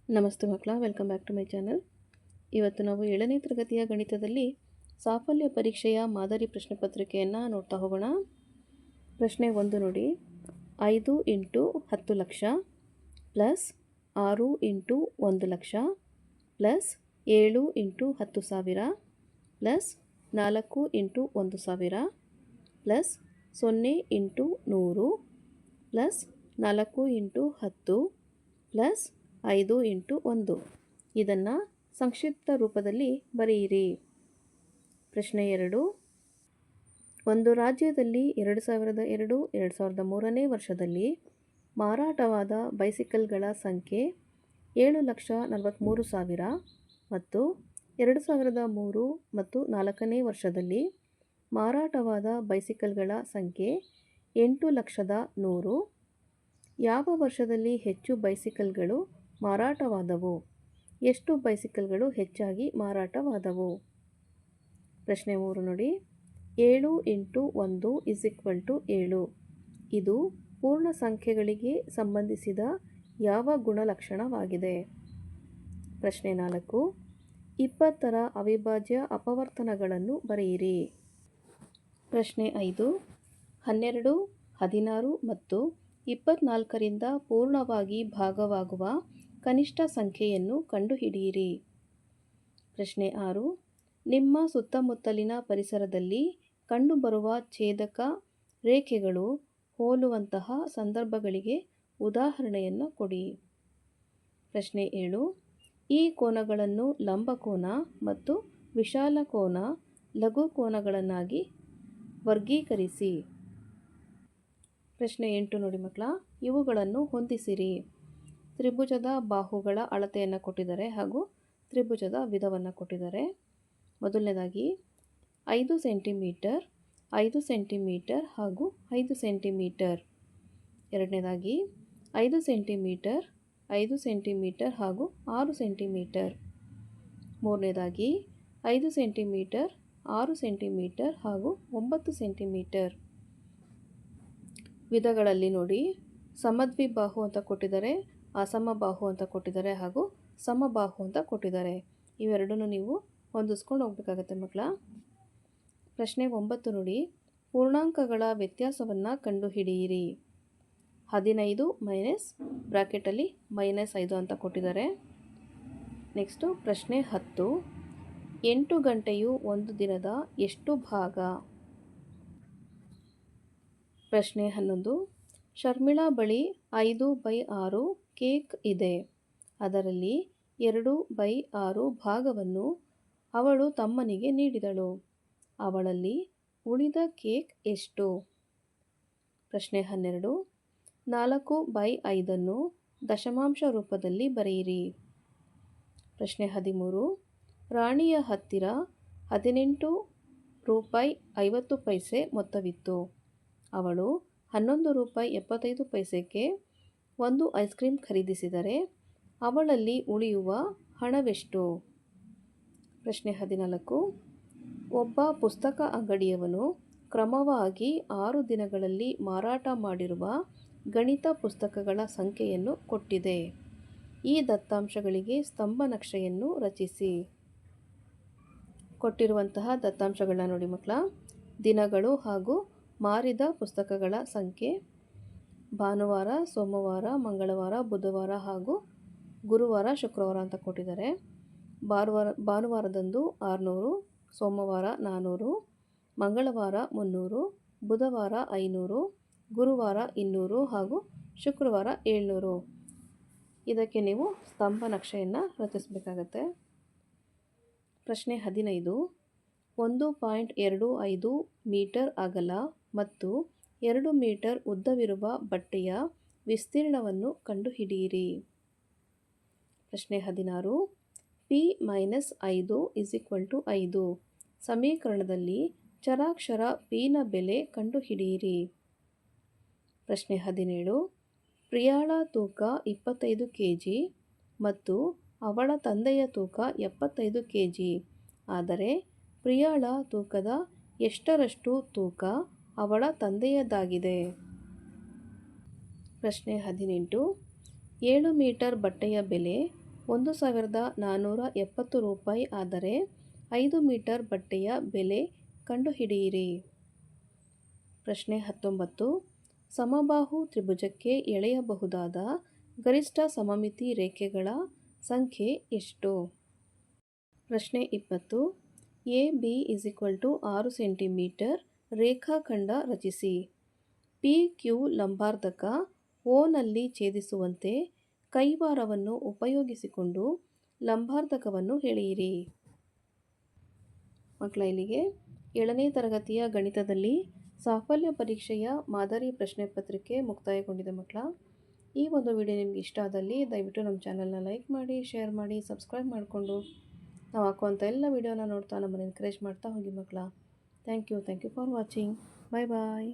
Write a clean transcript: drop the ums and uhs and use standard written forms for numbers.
ನಮಸ್ತೆ ಮಕ್ಕಳ, welcome back to my channel. ಇವತ್ತು ನಾವು 7ನೇ ತರಗತಿಯ ಗಣಿತದಲ್ಲಿ ಸಾಫಲ್ಯ ಪರೀಕ್ಷೆಯ ಮಾದರಿ ಪ್ರಶ್ನೆ ಪತ್ರಿಕೆಯನ್ನು ನೋಡ್ತಾ ಹೋಗೋಣ. ಪ್ರಶ್ನೆ 1 ನೋಡಿ. 5 into 10 lakh plus 6 into 1 lakh plus 7 into 10,000 plus 4 into 1,000 plus 0 into 100 plus 4 into 10 plus 5 into 1. ಇದನ್ನು ಸಂಕ್ಷಿಪ್ತ ರೂಪದಲ್ಲಿ ಬರೆಯಿರಿ. ಪ್ರಶ್ನೆ 2. ಒಂದು ರಾಜ್ಯದಲ್ಲಿ 2002-2003ನೇ ವರ್ಷದಲ್ಲಿ ಮಾರಾಟವಾದ ಬೈಸಿಕಲ್ಗಳ ಸಂಖ್ಯೆ 7,43,000 ಮತ್ತು 2003 ಮತ್ತು 4ನೇ ವರ್ಷದಲ್ಲಿ ಮಾರಾಟವಾದ ಬೈಸಿಕಲ್ಗಳ ಸಂಖ್ಯೆ 8,100,000. ಯಾವ ವರ್ಷದಲ್ಲಿ ಹೆಚ್ಚು ಬೈಸಿಕಲ್ಗಳು ಮಾರಾಟವಾದವು? ಎಷ್ಟು ಬೈಸಿಕಲ್ಗಳು ಹೆಚ್ಚಾಗಿ ಮಾರಾಟವಾದವು? ಪ್ರಶ್ನೆ 3 ನೋಡಿ. 7 ಇಂಟು 1 7. ಇದು ಪೂರ್ಣ ಸಂಖ್ಯೆಗಳಿಗೆ ಸಂಬಂಧಿಸಿದ ಯಾವ ಗುಣಲಕ್ಷಣವಾಗಿದೆ? ಪ್ರಶ್ನೆ 4. 20ರ ಅವಿಭಾಜ್ಯ ಅಪವರ್ತನಗಳನ್ನು ಬರೆಯಿರಿ. ಪ್ರಶ್ನೆ 5. 12, 16 ಮತ್ತು 24ರಿಂದ ಪೂರ್ಣವಾಗಿ ಭಾಗವಾಗುವ ಕನಿಷ್ಠ ಸಂಖ್ಯೆಯನ್ನು ಕಂಡುಹಿಡಿಯಿರಿ. ಪ್ರಶ್ನೆ 6. ನಿಮ್ಮ ಸುತ್ತಮುತ್ತಲಿನ ಪರಿಸರದಲ್ಲಿ ಕಂಡುಬರುವ ಛೇದಕ ರೇಖೆಗಳು ಹೋಲುವಂತಹ ಸಂದರ್ಭಗಳಿಗೆ ಉದಾಹರಣೆಯನ್ನು ಕೊಡಿ. ಪ್ರಶ್ನೆ 7. ಈ ಕೋನಗಳನ್ನು ಲಂಬಕೋನ ಮತ್ತು ವಿಶಾಲ ಕೋನ, ಲಘು ಕೋನಗಳನ್ನಾಗಿ ವರ್ಗೀಕರಿಸಿ. ಪ್ರಶ್ನೆ 8 ನೋಡಿ ಮಕ್ಕಳ. ಇವುಗಳನ್ನು ಹೊಂದಿಸಿರಿ. ತ್ರಿಭುಜದ ಬಾಹುಗಳ ಅಳತೆಯನ್ನು ಕೊಟ್ಟಿದ್ದಾರೆ ಹಾಗೂ ತ್ರಿಭುಜದ ವಿಧವನ್ನು ಕೊಟ್ಟಿದ್ದಾರೆ. ಮೊದಲನೇದಾಗಿ 5 ಸೆಂಟಿಮೀಟರ್, 5 ಸೆಂಟಿಮೀಟರ್ ಹಾಗೂ 5 ಸೆಂಟಿಮೀಟರ್. ಎರಡನೇದಾಗಿ 5 ಸೆಂಟಿಮೀಟರ್, 5 ಸೆಂಟಿಮೀಟರ್ ಹಾಗೂ 6 ಸೆಂಟಿಮೀಟರ್. ಮೂರನೇದಾಗಿ 5 ಸೆಂಟಿಮೀಟರ್, 6 ಸೆಂಟಿಮೀಟರ್ ಹಾಗೂ 9 ಸೆಂಟಿಮೀಟರ್. ವಿಧಗಳಲ್ಲಿ ನೋಡಿ, ಸಮದ್ವಿಬಾಹು ಅಂತ ಕೊಟ್ಟಿದ್ದಾರೆ, ಅಸಮಬಾಹು ಅಂತ ಕೊಟ್ಟಿದ್ದಾರೆ ಹಾಗೂ ಸಮಬಾಹು ಅಂತ ಕೊಟ್ಟಿದ್ದಾರೆ. ಇವೆರಡನ್ನು ನೀವು ಹೊಂದಿಸ್ಕೊಂಡು ಹೋಗ್ಬೇಕಾಗತ್ತೆ ಮಕ್ಕಳ. ಪ್ರಶ್ನೆ 9 ನೋಡಿ. ಪೂರ್ಣಾಂಕಗಳ ವ್ಯತ್ಯಾಸವನ್ನು ಕಂಡುಹಿಡಿಯಿರಿ. 15 ಮೈನಸ್ ಬ್ರಾಕೆಟಲ್ಲಿ -5 ಅಂತ ಕೊಟ್ಟಿದ್ದಾರೆ. ನೆಕ್ಸ್ಟು ಪ್ರಶ್ನೆ 10. 8 ಗಂಟೆಯು ಒಂದು ದಿನದ ಎಷ್ಟು ಭಾಗ? ಪ್ರಶ್ನೆ 11. ಶರ್ಮಿಳಾ ಬಳಿ 5/6 ಕೇಕ್ ಇದೆ. ಅದರಲ್ಲಿ 2/6 ಭಾಗವನ್ನು ಅವಳು ತಮ್ಮನಿಗೆ ನೀಡಿದಳು. ಅವಳಲ್ಲಿ ಉಳಿದ ಕೇಕ್ ಎಷ್ಟು? ಪ್ರಶ್ನೆ 12. 4/5 ದಶಮಾಂಶ ರೂಪದಲ್ಲಿ ಬರೆಯಿರಿ. ಪ್ರಶ್ನೆ 13. ರಾಣಿಯ ಹತ್ತಿರ 18 ರೂಪಾಯಿ 50 ಪೈಸೆ ಮೊತ್ತವಿತ್ತು. ಅವಳು 11 ರೂಪಾಯಿ 75 ಪೈಸೆಗೆ ಒಂದು ಐಸ್ ಕ್ರೀಮ್ ಖರೀದಿಸಿದರೆ ಅವಳಲ್ಲಿ ಉಳಿಯುವ ಹಣವೆಷ್ಟು? ಪ್ರಶ್ನೆ 14. ಒಬ್ಬ ಪುಸ್ತಕ ಅಂಗಡಿಯವನು ಕ್ರಮವಾಗಿ 6 ದಿನಗಳಲ್ಲಿ ಮಾರಾಟ ಮಾಡಿರುವ ಗಣಿತ ಪುಸ್ತಕಗಳ ಸಂಖ್ಯೆಯನ್ನು ಕೊಟ್ಟಿದೆ. ಈ ದತ್ತಾಂಶಗಳಿಗೆ ಸ್ತಂಭ ನಕ್ಷೆಯನ್ನು ರಚಿಸಿ. ಕೊಟ್ಟಿರುವಂತಹ ದತ್ತಾಂಶಗಳನ್ನ ನೋಡಿ ಮಕ್ಕಳ. ದಿನಗಳು ಹಾಗೂ ಮಾರಿದ ಪುಸ್ತಕಗಳ ಸಂಖ್ಯೆ ಭಾನುವಾರ, ಸೋಮವಾರ, ಮಂಗಳವಾರ, ಬುಧವಾರ ಹಾಗೂ ಗುರುವಾರ, ಶುಕ್ರವಾರ ಅಂತ ಕೊಟ್ಟಿದ್ದಾರೆ. ಭಾನುವಾರದಂದು 600, ಸೋಮವಾರ 400, ಮಂಗಳವಾರ 300, ಬುಧವಾರ 500, ಗುರುವಾರ 200 ಹಾಗೂ ಶುಕ್ರವಾರ 700. ಇದಕ್ಕೆ ನೀವು ಸ್ತಂಭ ನಕ್ಷೆಯನ್ನು ರಚಿಸಬೇಕಾಗತ್ತೆ. ಪ್ರಶ್ನೆ 15. 1.25 ಮೀಟರ್ ಅಗಲ ಮತ್ತು 2 ಮೀಟರ್ ಉದ್ದವಿರುವ ಬಟ್ಟೆಯ ವಿಸ್ತೀರ್ಣವನ್ನು ಕಂಡುಹಿಡಿಯಿರಿ. ಪ್ರಶ್ನೆ 16. p-5 5 ಸಮೀಕರಣದಲ್ಲಿ ಚರಾಕ್ಷರ p ನ ಬೆಲೆ ಕಂಡುಹಿಡಿಯಿರಿ. ಪ್ರಶ್ನೆ 17. ಪ್ರಿಯಾಳ ತೂಕ 25 kg ಮತ್ತು ಅವಳ ತಂದೆಯ ತೂಕ 75 kg. ಆದರೆ ಪ್ರಿಯಾಳ ತೂಕದ ಎಷ್ಟರಷ್ಟು ತೂಕ ಅವಳ ತಂದೆಯದಾಗಿದೆ? ಪ್ರಶ್ನೆ 18. 7 ಮೀಟರ್ ಬಟ್ಟೆಯ ಬೆಲೆ 1470 ರೂಪಾಯಿ ಆದರೆ 5 ಮೀಟರ್ ಬಟ್ಟೆಯ ಬೆಲೆ ಕಂಡುಹಿಡಿಯಿರಿ. ಪ್ರಶ್ನೆ 19. ಸಮಬಾಹು ತ್ರಿಭುಜಕ್ಕೆ ಎಳೆಯಬಹುದಾದ ಗರಿಷ್ಠ ಸಮಮಿತಿ ರೇಖೆಗಳ ಸಂಖ್ಯೆ ಎಷ್ಟು? ಪ್ರಶ್ನೆ 20. AB = 6 ಸೆಂಟಿಮೀಟರ್ ರೇಖಾಖಂಡ ರಚಿಸಿ. PQ ಲಂಬಾರ್ಧಕ Oನಲ್ಲಿ ಛೇದಿಸುವಂತೆ ಕೈವಾರವನ್ನು ಉಪಯೋಗಿಸಿಕೊಂಡು ಲಂಬಾರ್ಧಕವನ್ನು ಎಳೆಯಿರಿ. ಮಕ್ಕಳ, ಇಲ್ಲಿಗೆ 7ನೇ ತರಗತಿಯ ಗಣಿತದಲ್ಲಿ ಸಾಫಲ್ಯ ಪರೀಕ್ಷೆಯ ಮಾದರಿ ಪ್ರಶ್ನೆ ಪತ್ರಿಕೆ ಮುಕ್ತಾಯಗೊಂಡಿದೆ ಮಕ್ಕಳ. ಈ ಒಂದು ವಿಡಿಯೋ ನಿಮ್ಗೆ ಇಷ್ಟ ಆದಲ್ಲಿ ದಯವಿಟ್ಟು ನಮ್ಮ ಚಾನಲ್ನ ಲೈಕ್ ಮಾಡಿ, ಶೇರ್ ಮಾಡಿ, ಸಬ್ಸ್ಕ್ರೈಬ್ ಮಾಡಿಕೊಂಡು ನಾವು ಹಾಕುವಂಥ ಎಲ್ಲ ವಿಡಿಯೋನ ನೋಡ್ತಾ ನಮ್ಮನ್ನು ಎನ್ಕರೇಜ್ ಮಾಡ್ತಾ ಹೋಗಿ ಮಕ್ಕಳ. Thank you for watching. Bye bye.